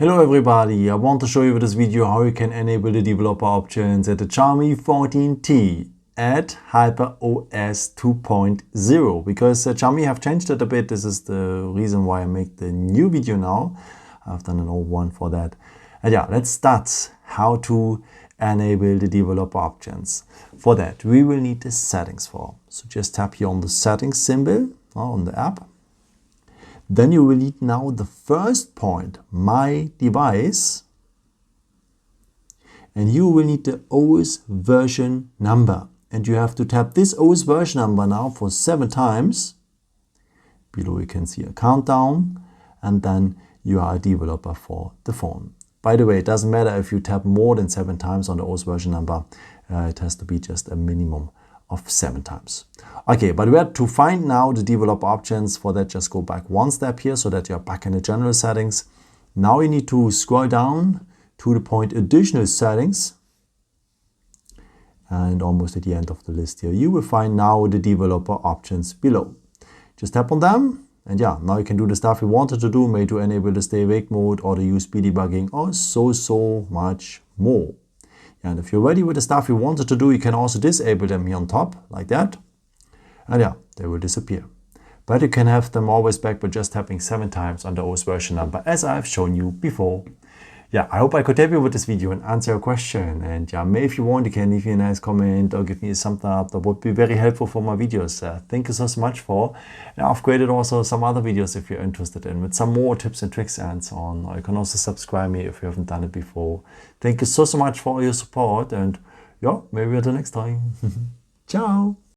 Hello everybody, I want to show you with this video how you can enable the developer options at the Xiaomi 14T at HyperOS 2.0 because Xiaomi have changed it a bit. This is the reason why I make the new video now. I've done an old one for that. And yeah, let's start how to enable the developer options. For that, we will need the settings form. So just tap here on the settings symbol on the app. Then you will need now the first point, My Device, and you will need the OS version number. And you have to tap this OS version number now for 7 times. Below you can see a countdown, and then you are a developer for the phone. By the way, it doesn't matter if you tap more than 7 times on the OS version number. It has to be just a minimum of 7 times. Okay, but where to find now the developer options? For that, just go back one step here so that you're back in the general settings. Now you need to scroll down to the point additional settings, and almost at the end of the list here you will find now the developer options below. Just tap on them, and yeah, now you can do the stuff you wanted to do, maybe to enable the stay awake mode or the USB debugging or so much more. And if you're ready with the stuff you wanted to do, you can also disable them here on top, like that. And yeah, they will disappear. But you can have them always back by just tapping 7 times on the OS version number, as I've shown you before. Yeah, I hope I could help you with this video and answer your question. And yeah, maybe if you want, you can leave me a nice comment or give me a thumbs up. That would be very helpful for my videos. Thank you so much for. And I've created also some other videos if you're interested in, with some more tips and tricks and so on. Or you can also subscribe me if you haven't done it before. Thank you so much for all your support, and yeah, maybe until next time. Ciao.